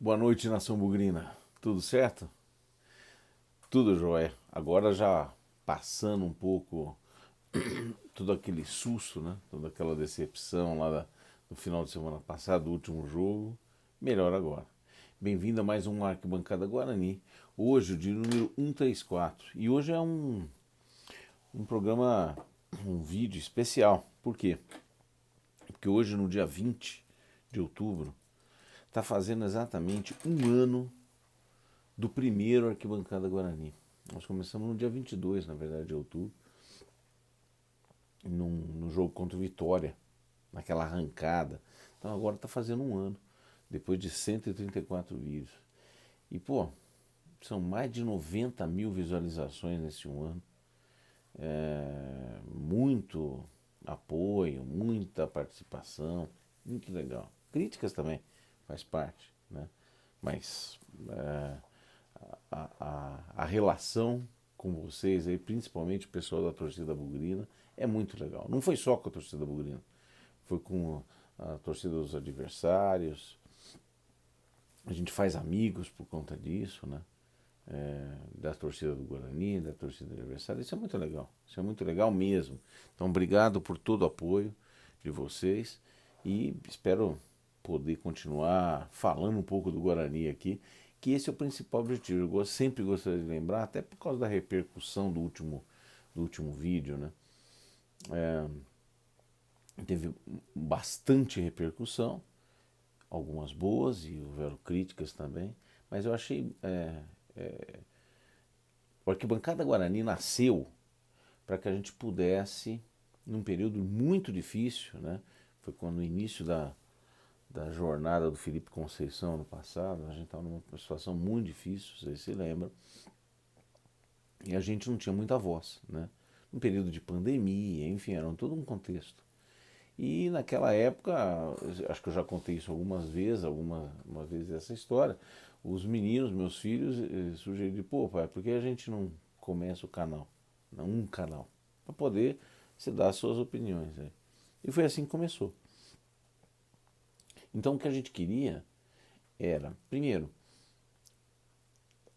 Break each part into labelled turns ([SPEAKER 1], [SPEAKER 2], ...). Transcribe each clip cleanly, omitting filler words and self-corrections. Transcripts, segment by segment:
[SPEAKER 1] Boa noite, nação bugrina. Tudo certo? Tudo jóia. Agora já passando um pouco todo aquele susto, né? Toda aquela decepção no final de semana passado, do último jogo. Melhor agora. Bem-vindo a mais um Arquibancada Guarani. Hoje, o dia número 134. E hoje é um programa, um vídeo especial. Por quê? Porque hoje, no dia 20 de outubro, está fazendo exatamente um ano do primeiro Arquibancada Guarani. Nós começamos no dia 22, na verdade, de outubro, no jogo contra o Vitória, naquela arrancada. Então agora está fazendo um ano, depois de 134 vídeos. E, pô, são mais de 90 mil visualizações nesse um ano. Muito apoio, muita participação, muito legal. Críticas também, faz parte, né? Mas a relação com vocês, aí, principalmente o pessoal da torcida bugrina, é muito legal. Não foi só com a torcida bugrina, foi com a torcida dos adversários. A gente faz amigos por conta disso, né? Da torcida do Guarani, da torcida do adversário. Isso é muito legal. Isso é muito legal mesmo. Então, obrigado por todo o apoio de vocês e espero poder continuar falando um pouco do Guarani aqui, que esse é o principal objetivo. Eu sempre gostaria de lembrar, até por causa da repercussão do último vídeo, né? Teve bastante repercussão, algumas boas e houveram críticas também, mas eu achei. O Arquibancada Guarani nasceu para que a gente pudesse, num período muito difícil, né? Foi quando o início da jornada do Felipe Conceição no passado, a gente estava numa situação muito difícil, vocês se lembram, e a gente não tinha muita voz, né? Um período de pandemia, enfim, era todo um contexto. E naquela época, acho que eu já contei isso algumas vezes, uma vez essa história, os meninos, meus filhos, sugeriram, pô pai, por que a gente não começa o canal? Não, um canal, para poder se dar as suas opiniões. Né? E foi assim que começou. Então o que a gente queria era, primeiro,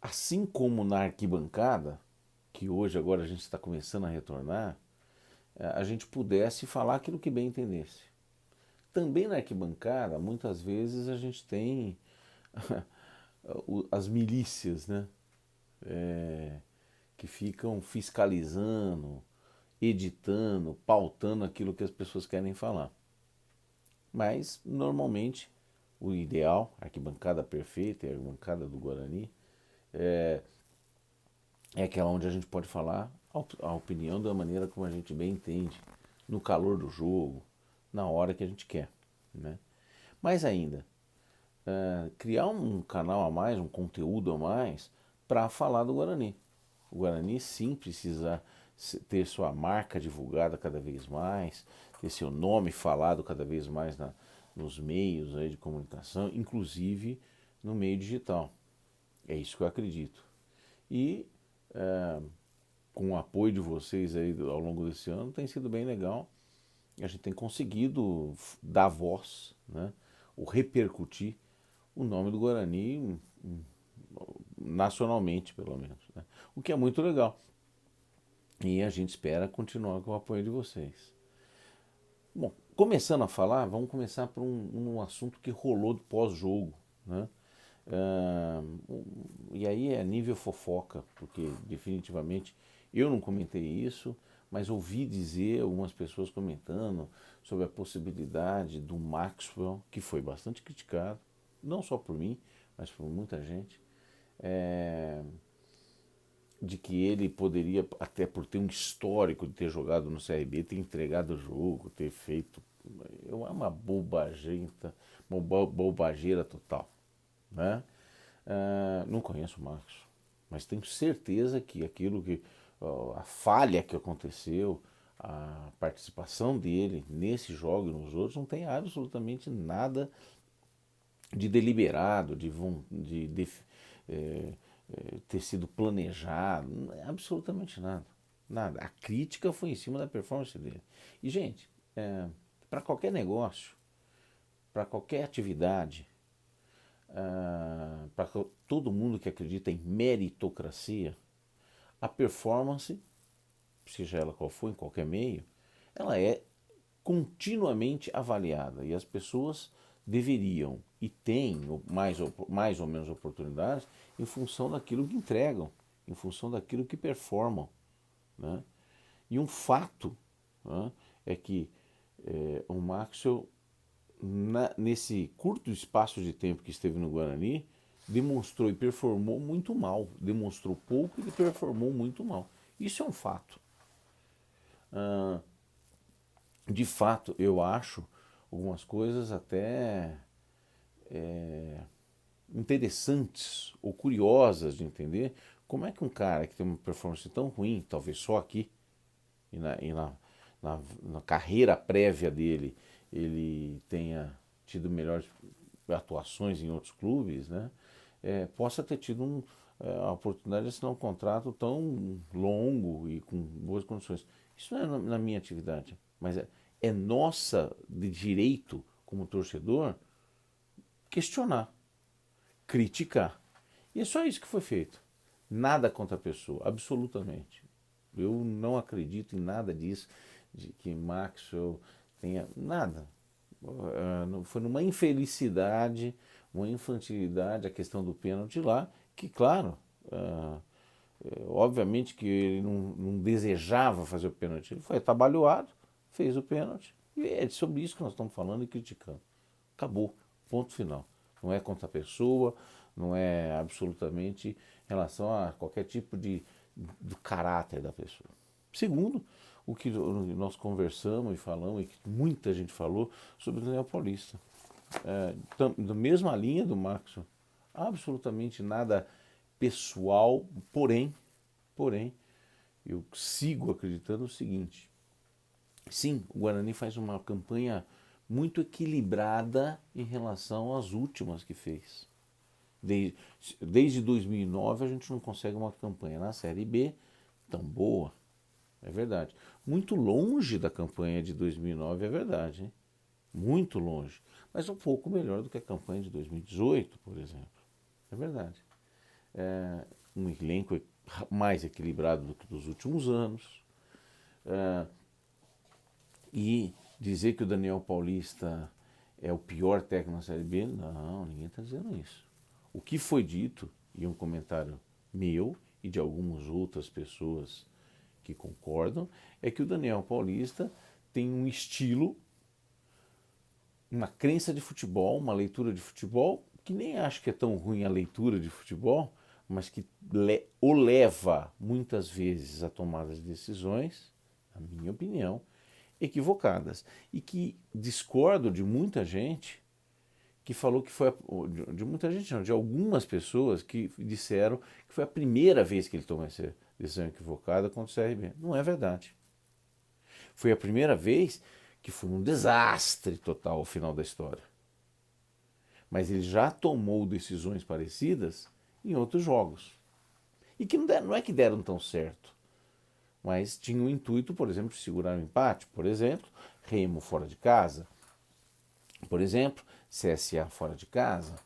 [SPEAKER 1] assim como na arquibancada, que hoje agora a gente está começando a retornar, a gente pudesse falar aquilo que bem entendesse. Também na arquibancada, muitas vezes a gente tem as milícias, né? Que ficam fiscalizando, editando, pautando aquilo que as pessoas querem falar. Mas, normalmente, o ideal, a arquibancada perfeita, a arquibancada do Guarani, é aquela onde a gente pode falar a opinião da maneira como a gente bem entende, no calor do jogo, na hora que a gente quer. Né? Mais ainda, criar um canal a mais, um conteúdo a mais, para falar do Guarani. O Guarani sim precisa ter sua marca divulgada cada vez mais, ter seu nome falado cada vez mais nos meios aí de comunicação, inclusive no meio digital. É isso que eu acredito. E com o apoio de vocês aí ao longo desse ano, tem sido bem legal. A gente tem conseguido dar voz, né, ou repercutir o nome do Guarani nacionalmente, pelo menos. Né? O que é muito legal. E a gente espera continuar com o apoio de vocês. Bom, começando a falar, vamos começar por um assunto que rolou pós-jogo. Né? E aí é nível fofoca, porque definitivamente eu não comentei isso, mas ouvi dizer algumas pessoas comentando sobre a possibilidade do Maxwell, que foi bastante criticado, não só por mim, mas por muita gente, de que ele poderia, até por ter um histórico de ter jogado no CRB, ter entregado o jogo, ter feito. É uma bobageira total. Né? Não conheço o Marcos, mas tenho certeza que a falha que aconteceu, a participação dele nesse jogo e nos outros, não tem absolutamente nada de deliberado, é, ter sido planejado, absolutamente nada. Nada. A crítica foi em cima da performance dele. E, gente, para qualquer negócio, para qualquer atividade, para todo mundo que acredita em meritocracia, a performance, seja ela qual for, em qualquer meio, ela é continuamente avaliada e as pessoas deveriam e têm mais ou menos oportunidades em função daquilo que entregam, em função daquilo que performam, né? E um fato, né, é que o Maxwell, nesse curto espaço de tempo que esteve no Guarani, demonstrou e performou muito mal. Demonstrou pouco e performou muito mal. Isso é um fato. De fato, eu acho algumas coisas até interessantes ou curiosas de entender como é que um cara que tem uma performance tão ruim, talvez só aqui, e na carreira prévia dele, ele tenha tido melhores atuações em outros clubes, né? Possa ter tido a oportunidade de assinar um contrato tão longo e com boas condições. Isso não é na minha atividade, mas é nossa de direito, como torcedor, questionar, criticar. E é só isso que foi feito. Nada contra a pessoa, absolutamente. Eu não acredito em nada disso, de que Maxwell tenha nada. Foi numa infelicidade, uma infantilidade a questão do pênalti lá, que claro, obviamente que ele não desejava fazer o pênalti, ele foi atabalhoado, fez o pênalti, e é sobre isso que nós estamos falando e criticando. Acabou, ponto final. Não é contra a pessoa, não é absolutamente em relação a qualquer tipo do caráter da pessoa. Segundo, o que nós conversamos e falamos, e que muita gente falou, sobre o Daniel Paulista. Da mesma linha do Maxwell. Absolutamente nada pessoal, porém, eu sigo acreditando o seguinte. Sim, o Guarani faz uma campanha muito equilibrada em relação às últimas que fez. Desde 2009 a gente não consegue uma campanha na Série B tão boa, é verdade. Muito longe da campanha de 2009, é verdade, hein? Muito longe. Mas um pouco melhor do que a campanha de 2018, por exemplo. É verdade. Um elenco mais equilibrado do que dos últimos anos. E dizer que o Daniel Paulista é o pior técnico na Série B, não, ninguém está dizendo isso. O que foi dito, e um comentário meu e de algumas outras pessoas que concordam, é que o Daniel Paulista tem um estilo, uma crença de futebol, uma leitura de futebol, que nem acho que é tão ruim a leitura de futebol, mas que o leva muitas vezes a tomar as decisões, na minha opinião, equivocadas. E que discordo de muita gente que falou que foi. De muita gente, não, de algumas pessoas que disseram que foi a primeira vez que ele tomou essa decisão equivocada contra o CRB. Não é verdade. Foi a primeira vez que foi um desastre total ao final da história. Mas ele já tomou decisões parecidas em outros jogos. E que não é que deram tão certo. Mas tinha o intuito, por exemplo, de segurar um empate. Por exemplo, Remo fora de casa. Por exemplo, CSA fora de casa.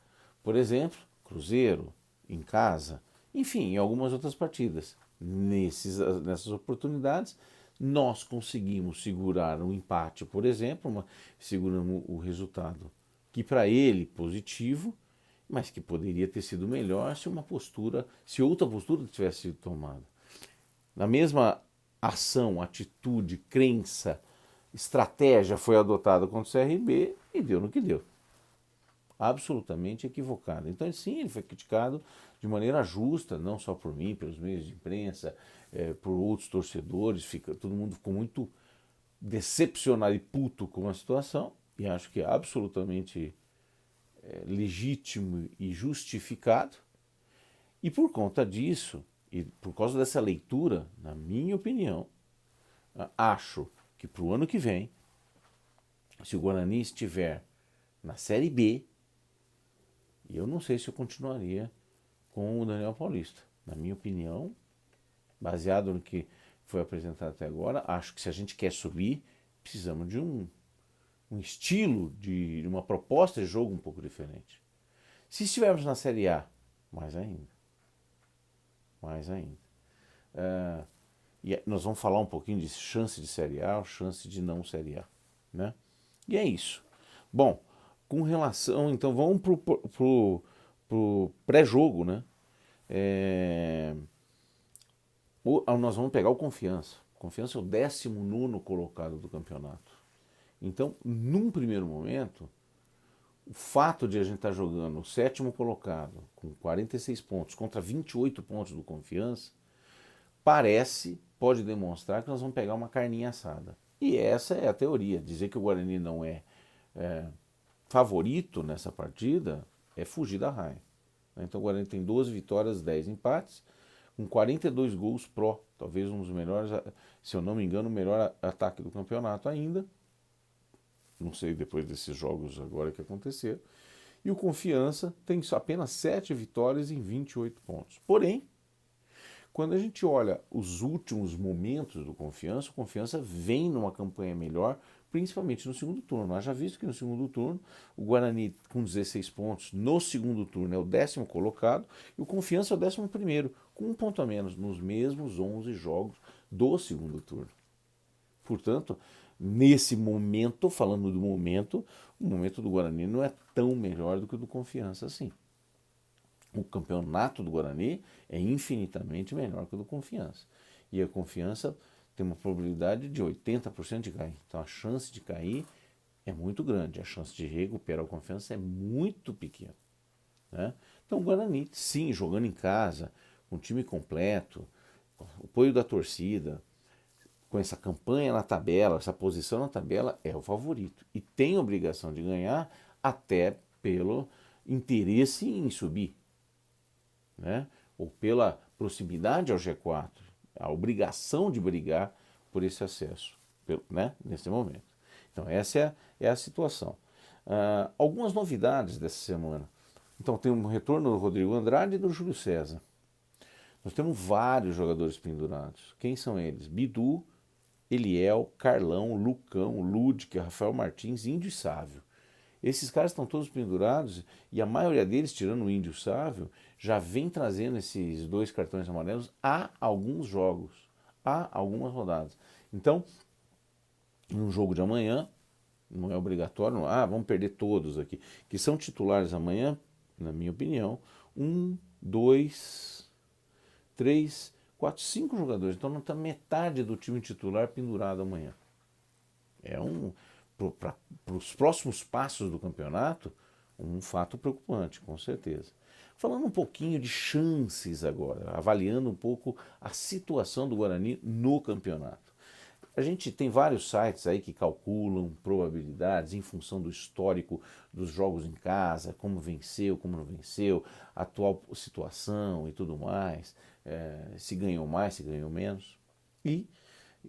[SPEAKER 1] Por exemplo, Cruzeiro em casa. Enfim, em algumas outras partidas. Nessas oportunidades, nós conseguimos segurar um empate, por exemplo, seguramos o resultado que para ele positivo, mas que poderia ter sido melhor se outra postura tivesse sido tomada. Na mesma ação, atitude, crença, estratégia foi adotada contra o CRB e deu no que deu. Absolutamente equivocado. Então, sim, ele foi criticado de maneira justa, não só por mim, pelos meios de imprensa, por outros torcedores. Todo mundo ficou muito decepcionado e puto com a situação, e acho que é absolutamente legítimo e justificado. E por conta disso, e por causa dessa leitura, na minha opinião, acho que para o ano que vem, se o Guarani estiver na Série B, eu não sei se eu continuaria com o Daniel Paulista. Na minha opinião, baseado no que foi apresentado até agora, acho que se a gente quer subir, precisamos de um estilo, de uma proposta de jogo um pouco diferente. Se estivermos na Série A Mais ainda. Mais ainda. E nós vamos falar um pouquinho de chance de Série A ou chance de não Série A, né? E é isso. Bom, com relação, então vamos pro pré-jogo, né? Nós vamos pegar o Confiança. Confiança é o 19º colocado do campeonato. Então, num primeiro momento, o fato de a gente estar jogando o 7º colocado com 46 pontos contra 28 pontos do Confiança, pode demonstrar que nós vamos pegar uma carninha assada. E essa é a teoria. Dizer que o Guarani não é favorito nessa partida é fugir da raia. Então o Guarani tem 12 vitórias, 10 empates, com 42 gols pró. Talvez um dos melhores, se eu não me engano, o melhor ataque do campeonato ainda. Não sei depois desses jogos agora que aconteceram. E o Confiança tem apenas 7 vitórias em 28 pontos. Porém, quando a gente olha os últimos momentos do Confiança, o Confiança vem numa campanha melhor, principalmente no segundo turno. Nós já vimos que no segundo turno, o Guarani com 16 pontos, no segundo turno é o 10º colocado, e o Confiança é o 11º, com um ponto a menos, nos mesmos 11 jogos do segundo turno. Portanto, nesse momento, falando do momento, o momento do Guarani não é tão melhor do que o do Confiança assim. O campeonato do Guarani é infinitamente melhor que o do Confiança. E a Confiança tem uma probabilidade de 80% de cair. Então a chance de cair é muito grande. A chance de recuperar a Confiança é muito pequena, né? Então o Guarani, sim, jogando em casa, com o time completo, com o apoio da torcida, com essa campanha na tabela, essa posição na tabela, é o favorito. E tem obrigação de ganhar até pelo interesse em subir, né? Ou pela proximidade ao G4, a obrigação de brigar por esse acesso, né? Nesse momento. Então essa é a situação. Algumas novidades dessa semana. Então tem um retorno do Rodrigo Andrade e do Júlio César. Nós temos vários jogadores pendurados. Quem são eles? Bidu, Eliel, Carlão, Lucão, Ludic, Rafael Martins, Índio e Sávio. Esses caras estão todos pendurados e a maioria deles, tirando o Índio e o Sávio, já vem trazendo esses 2 cartões amarelos há alguns jogos, há algumas rodadas. Então, no jogo de amanhã, não é obrigatório, vamos perder todos aqui, que são titulares amanhã, na minha opinião, 1, 2, 3, 4, 5 jogadores. Então não está metade do time titular pendurado amanhã. É para os próximos passos do campeonato, um fato preocupante, com certeza. Falando um pouquinho de chances agora, avaliando um pouco a situação do Guarani no campeonato. A gente tem vários sites aí que calculam probabilidades em função do histórico dos jogos em casa, como venceu, como não venceu, atual situação e tudo mais, se ganhou mais, se ganhou menos. E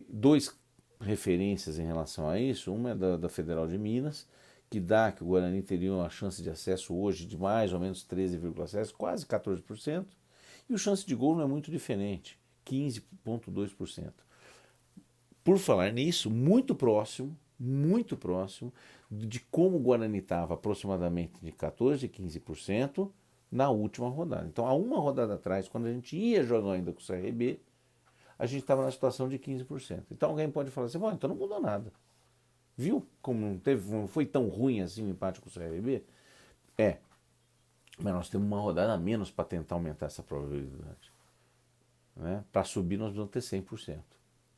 [SPEAKER 1] 2 referências em relação a isso, uma é da Federal de Minas, que dá que o Guarani teria uma chance de acesso hoje de mais ou menos 13,7%, quase 14%, e o chance de gol não é muito diferente, 15,2%. Por falar nisso, muito próximo de como o Guarani estava aproximadamente de 14%, 15% na última rodada. Então, há uma rodada atrás, quando a gente ia jogar ainda com o CRB, a gente estava na situação de 15%. Então alguém pode falar assim, então não mudou nada. Viu como não foi tão ruim assim o empate com o CRB? Mas nós temos uma rodada a menos para tentar aumentar essa probabilidade, né? Para subir nós vamos ter 100%.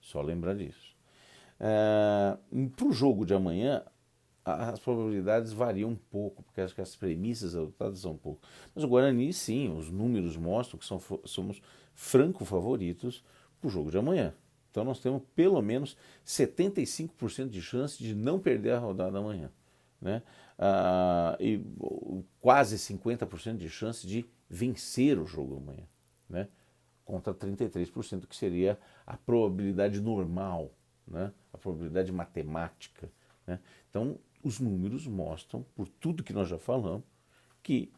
[SPEAKER 1] Só lembrar disso. Para o jogo de amanhã, as probabilidades variam um pouco, porque acho que as premissas adotadas são um pouco. Mas o Guarani, sim, os números mostram que somos franco favoritos para o jogo de amanhã. Então nós temos pelo menos 75% de chance de não perder a rodada amanhã, né? E quase 50% de chance de vencer o jogo amanhã, né? Contra 33%, que seria a probabilidade normal, né? A probabilidade matemática, né? Então os números mostram, por tudo que nós já falamos, que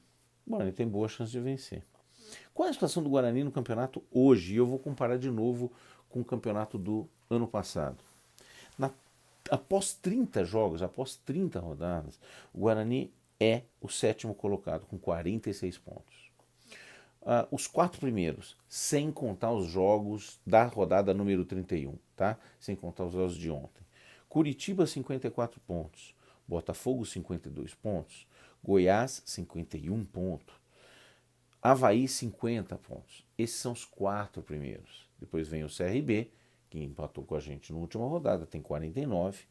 [SPEAKER 1] o Guarani tem boa chance de vencer. Qual é a situação do Guarani no campeonato hoje? E eu vou comparar de novo com o campeonato do ano passado. Após 30 jogos, após 30 rodadas, o Guarani é o 7º colocado, com 46 pontos. os 4 primeiros, sem contar os jogos da rodada número 31, tá? Sem contar os jogos de ontem. Curitiba, 54 pontos. Botafogo, 52 pontos. Goiás, 51 pontos. Avaí, 50 pontos. Esses são os 4 primeiros. Depois vem o CRB, que empatou com a gente na última rodada, tem 49.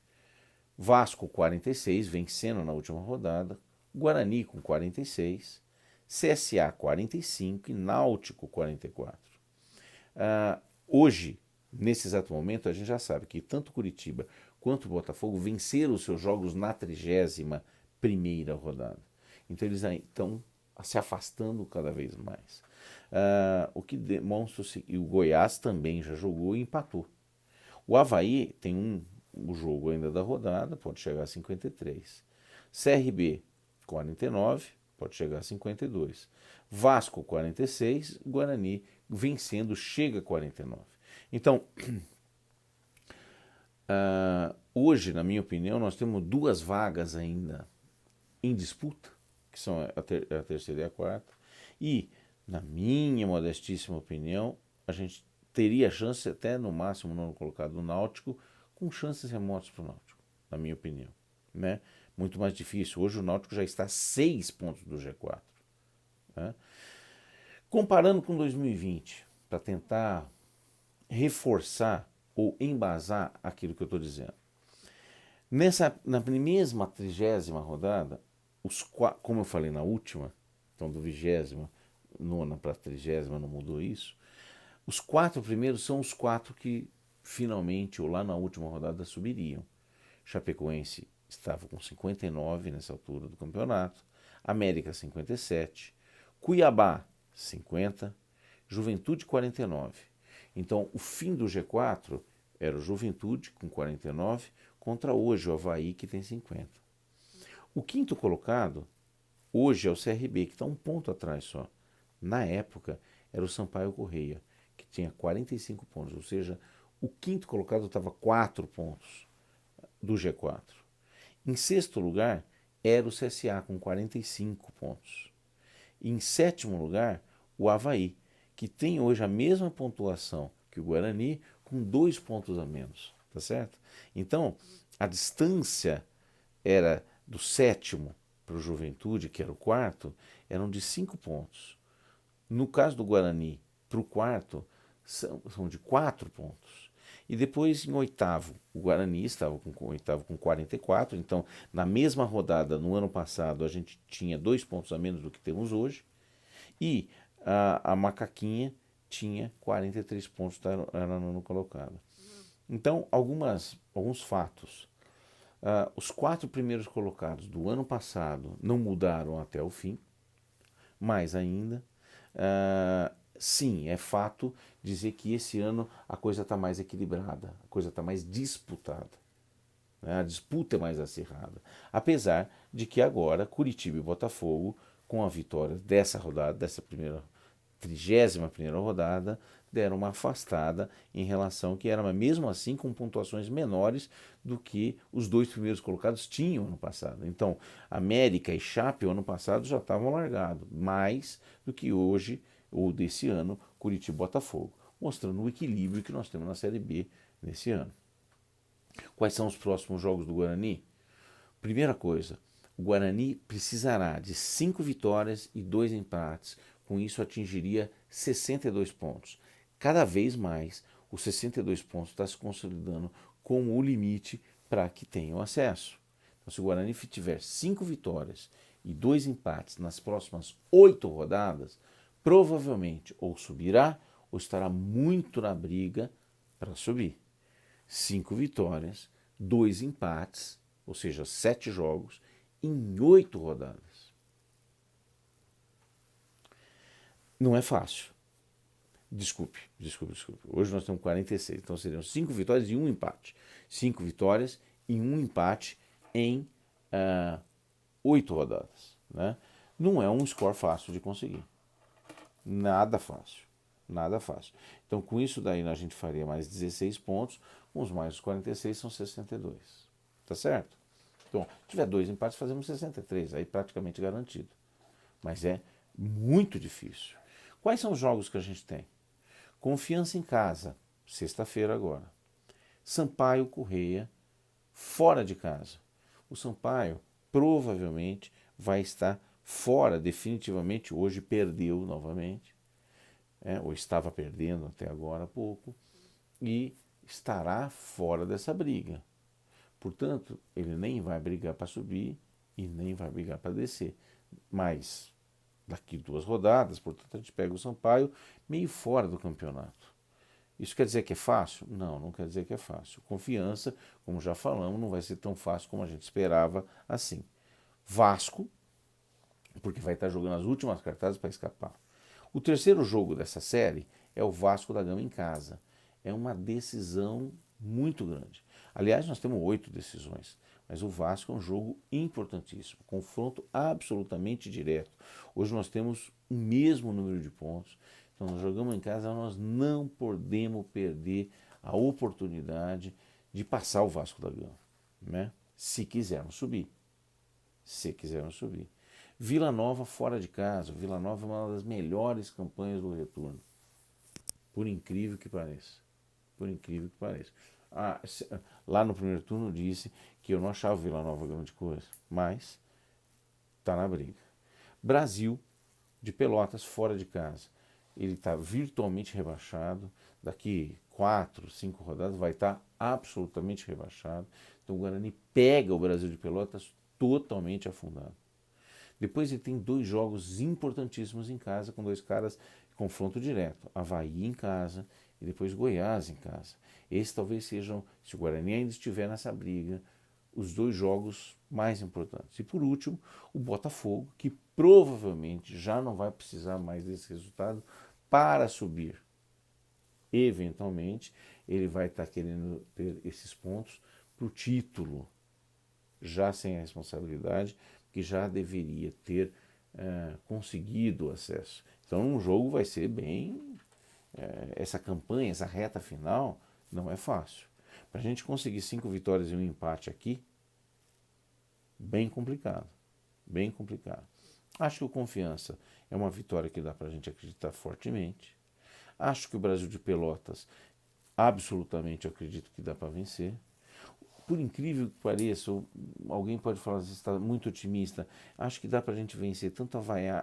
[SPEAKER 1] Vasco, 46, vencendo na última rodada. Guarani, com 46. CSA, 45 e Náutico, 44. Hoje, nesse exato momento, a gente já sabe que tanto Curitiba quanto o Botafogo venceram os seus jogos na 31ª rodada. Então eles estão se afastando cada vez mais. O que demonstra e o Goiás também já jogou e empatou. O Avaí tem o jogo ainda da rodada, pode chegar a 53. CRB, 49, pode chegar a 52. Vasco, 46, Guarani vencendo, chega a 49. Então, hoje, na minha opinião, nós temos 2 vagas ainda em disputa, que são a terceira e a quarta, e, na minha modestíssima opinião, a gente teria chance até no máximo no colocado do Náutico, com chances remotas para o Náutico, na minha opinião, né? Muito mais difícil. Hoje o Náutico já está a 6 pontos do G4. Né? Comparando com 2020, para tentar reforçar ou embasar aquilo que eu estou dizendo. Na mesma 30ª rodada, como eu falei na última, então do 29ª para a 30ª não mudou isso, os 4 primeiros são os 4 que finalmente, ou lá na última rodada, subiriam. Chapecoense estava com 59 nessa altura do campeonato, América 57, Cuiabá 50, Juventude 49. Então o fim do G4 era o Juventude com 49 contra hoje o Avaí que tem 50. O quinto colocado hoje é o CRB que está 1 ponto atrás só. Na época era o Sampaio Corrêa que tinha 45 pontos, ou seja, o quinto colocado estava 4 pontos do G4. Em sexto lugar era o CSA com 45 pontos. E em sétimo lugar, o Avaí, que tem hoje a mesma pontuação que o Guarani, com 2 pontos a menos. Tá certo? Então, a distância era do sétimo para o Juventude, que era o quarto, eram de 5 pontos. No caso do Guarani, para o quarto, são de 4 pontos. E depois, em oitavo, o Guarani estava com oitavo com 44. Então, na mesma rodada, no ano passado, a gente tinha 2 pontos a menos do que temos hoje. E a Macaquinha tinha 43 pontos, era nono colocado. Então, alguns fatos. Os 4 primeiros colocados do ano passado não mudaram até o fim. Mais ainda, sim, é fato dizer que esse ano a coisa está mais equilibrada, a coisa está mais disputada. Né? A disputa é mais acirrada. Apesar de que agora Curitiba e Botafogo, com a vitória dessa rodada, dessa 31ª rodada, deram uma afastada em relação que era, mas mesmo assim com pontuações menores do que os 2 primeiros colocados tinham ano passado. Então, América e Chape, ano passado, já estavam largados, mais do que hoje, ou desse ano, Curitiba e Botafogo, mostrando o equilíbrio que nós temos na Série B nesse ano. Quais são os próximos jogos do Guarani? Primeira coisa, o Guarani precisará de 5 vitórias e 2 empates. Com isso atingiria 62 pontos. Cada vez mais, os 62 pontos está se consolidando como o limite para que tenham acesso. Então, se o Guarani tiver 5 vitórias e 2 empates nas próximas 8 rodadas, provavelmente ou subirá ou estará muito na briga para subir. 5 vitórias, 2 empates, ou seja, 7 jogos, em 8 rodadas. Não é fácil. Desculpe. Hoje nós temos 46, então seriam 5 vitórias e 1 empate. 5 vitórias e 1 empate em 8 rodadas. Né? Não é um score fácil de conseguir. Nada fácil. Então com isso daí a gente faria mais 16 pontos, com os mais os 46 são 62. Tá certo? Então, se tiver 2 empates, fazemos 63, aí praticamente garantido. Mas é muito difícil. Quais são os jogos que a gente tem? Confiança em casa, sexta-feira agora. Sampaio Corrêa, fora de casa. O Sampaio provavelmente vai estar fora definitivamente, hoje perdeu novamente, ou estava perdendo até agora há pouco, e estará fora dessa briga. Portanto, ele nem vai brigar para subir e nem vai brigar para descer. Mas daqui 2 rodadas, portanto, a gente pega o Sampaio meio fora do campeonato. Isso quer dizer que é fácil? Não, não quer dizer que é fácil. Confiança, como já falamos, não vai ser tão fácil como a gente esperava assim. Vasco, porque vai estar jogando as últimas cartadas para escapar. O terceiro jogo dessa série é o Vasco da Gama em casa. É uma decisão muito grande. Aliás, nós temos 8 decisões, mas o Vasco é um jogo importantíssimo, confronto absolutamente direto. Hoje nós temos o mesmo número de pontos, então nós jogamos em casa, nós não podemos perder a oportunidade de passar o Vasco da Gama, né? Se quisermos subir. Se quisermos subir. Vila Nova fora de casa. Vila Nova é uma das melhores campanhas do retorno. Por incrível que pareça. Por incrível que pareça. Lá no primeiro turno eu disse que eu não achava o Vila Nova grande coisa, mas está na briga. Brasil de Pelotas fora de casa. Ele está virtualmente rebaixado. Daqui 4, 5 rodadas vai estar absolutamente rebaixado. Então o Guarani pega o Brasil de Pelotas totalmente afundado. Depois ele tem 2 jogos importantíssimos em casa, com 2 caras de confronto direto. Avaí em casa e depois Goiás em casa. Esses talvez sejam, se o Guarani ainda estiver nessa briga, os 2 jogos mais importantes. E por último, o Botafogo, que provavelmente já não vai precisar mais desse resultado para subir. Eventualmente, ele vai estar querendo ter esses pontos para o título, já sem a responsabilidade, que já deveria ter conseguido o acesso. Então o jogo vai ser bem... essa campanha, essa reta final, não é fácil. Para a gente conseguir 5 vitórias e um empate aqui, bem complicado. Bem complicado. Acho que o Confiança é uma vitória que dá para a gente acreditar fortemente. Acho que o Brasil de Pelotas, absolutamente eu acredito que dá para vencer. Por incrível que pareça, alguém pode falar que você está muito otimista. Acho que dá para a gente vencer tanto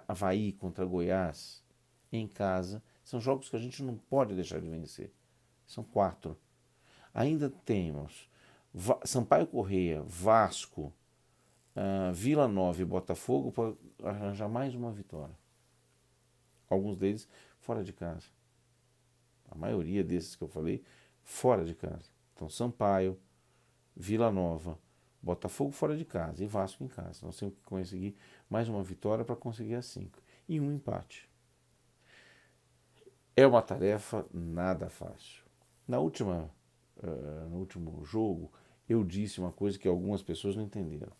[SPEAKER 1] Avaí contra Goiás em casa. São jogos que a gente não pode deixar de vencer. São 4. Ainda temos Sampaio Corrêa, Vasco, Vila Nova e Botafogo para arranjar mais uma vitória. Alguns deles fora de casa. A maioria desses que eu falei, fora de casa. Então Sampaio, Vila Nova, Botafogo fora de casa e Vasco em casa. Nós temos que conseguir mais uma vitória para conseguir as 5. E um empate. É uma tarefa nada fácil. No último jogo, eu disse uma coisa que algumas pessoas não entenderam.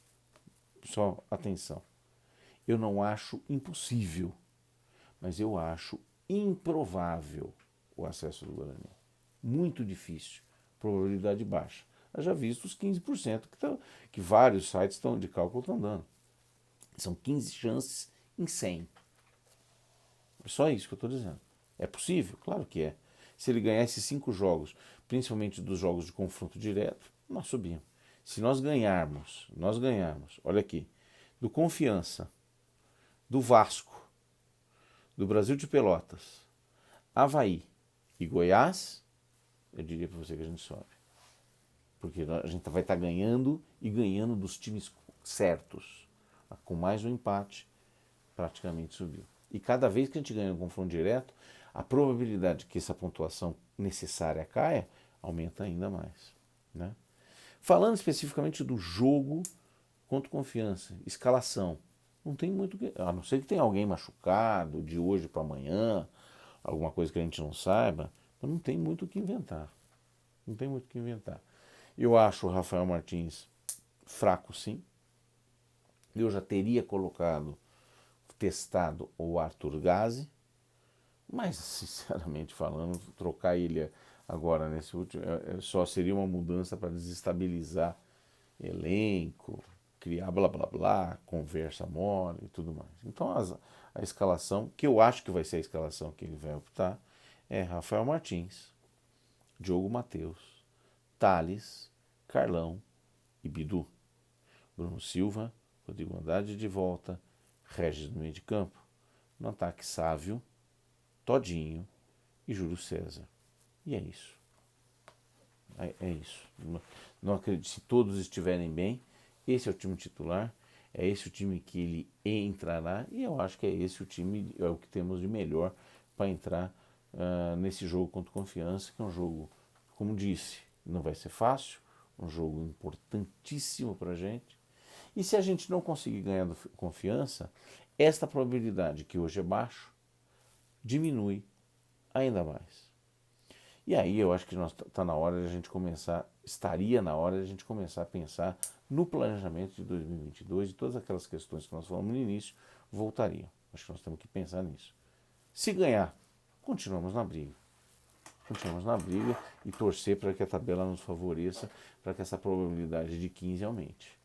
[SPEAKER 1] Só atenção. Eu não acho impossível, mas eu acho improvável o acesso do Guarani. Muito difícil. Probabilidade baixa. Já visto os 15% que vários sites de cálculo estão dando. São 15 chances em 100. É só isso que eu estou dizendo. É possível? Claro que é. Se ele ganhar esses 5 jogos, principalmente dos jogos de confronto direto, nós subimos. Se nós ganharmos, olha aqui, do Confiança, do Vasco, do Brasil de Pelotas, Avaí e Goiás, eu diria para você que a gente sobe. Porque a gente vai estar ganhando e ganhando dos times certos. Com mais um empate, praticamente subiu. E cada vez que a gente ganha um confronto direto, a probabilidade de que essa pontuação necessária caia aumenta ainda mais. Né? Falando especificamente do jogo contra Confiança, escalação. Não tem muito que... A não ser que tenha alguém machucado de hoje para amanhã, alguma coisa que a gente não saiba, mas não tem muito o que inventar. Não tem muito o que inventar. Eu acho o Rafael Martins fraco, sim. Eu já teria testado o Arthur Gazzi, mas, sinceramente falando, trocar ele agora nesse último só seria uma mudança para desestabilizar elenco, criar blá blá blá, conversa mole e tudo mais. Então a escalação, que eu acho que vai ser a escalação que ele vai optar, é Rafael Martins, Diogo Matheus, Thales, Carlão e Bidu. Bruno Silva, Rodrigo Andrade de volta, Regis no meio de campo. No ataque, Sávio, Todinho e Júlio César. E é isso. É isso. Não acredito. Se todos estiverem bem, esse é o time titular, é esse o time que ele entrará, e eu acho que é esse o time, é o que temos de melhor para entrar nesse jogo contra o Confiança, que é um jogo, como disse, não vai ser fácil, um jogo importantíssimo para a gente. E se a gente não conseguir ganhar do Confiança, esta probabilidade, que hoje é baixo, diminui ainda mais. E aí eu acho que está na hora de a gente começar, estaria na hora de a gente começar a pensar no planejamento de 2022 e todas aquelas questões que nós falamos no início voltariam. Acho que nós temos que pensar nisso. Se ganhar, continuamos na briga. Continuamos na briga e torcer para que a tabela nos favoreça, para que essa probabilidade de 15 aumente.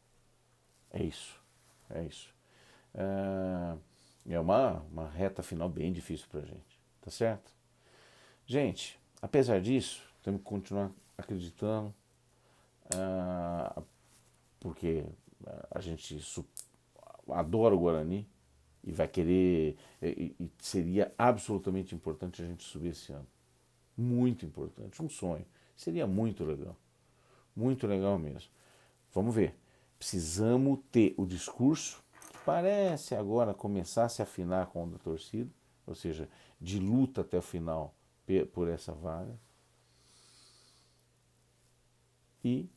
[SPEAKER 1] É isso. É isso. É uma reta final bem difícil para a gente. Tá certo? Gente, apesar disso, temos que continuar acreditando, porque a gente adora o Guarani e vai querer, e seria absolutamente importante a gente subir esse ano. Muito importante, um sonho. Seria muito legal mesmo. Vamos ver. Precisamos ter o discurso que parece agora começar a se afinar com o da torcida, ou seja, de luta até o final por essa vaga. E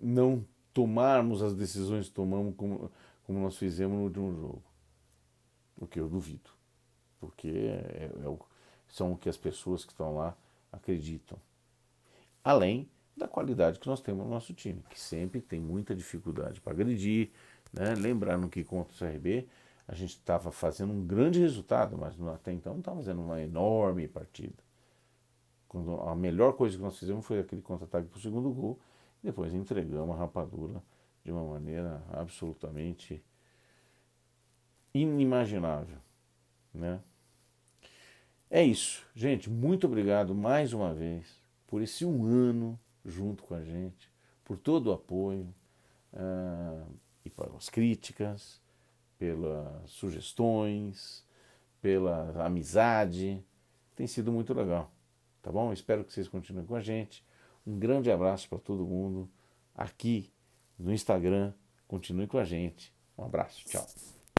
[SPEAKER 1] não tomarmos as decisões que tomamos como nós fizemos no último jogo. O que eu duvido. Porque são o que as pessoas que estão lá acreditam. Além da qualidade que nós temos no nosso time, que sempre tem muita dificuldade para agredir. Né? Lembrando que contra o CRB a gente estava fazendo um grande resultado, mas até então não estava fazendo uma enorme partida. Quando a melhor coisa que nós fizemos foi aquele contra-ataque para o segundo gol, e depois entregamos a rapadura de uma maneira absolutamente inimaginável. Né? É isso, gente. Muito obrigado mais uma vez por esse um ano junto com a gente, por todo o apoio e pelas críticas, pelas sugestões, pela amizade. Tem sido muito legal, tá bom? Espero que vocês continuem com a gente. Um grande abraço para todo mundo aqui no Instagram. Continue com a gente. Um abraço, tchau.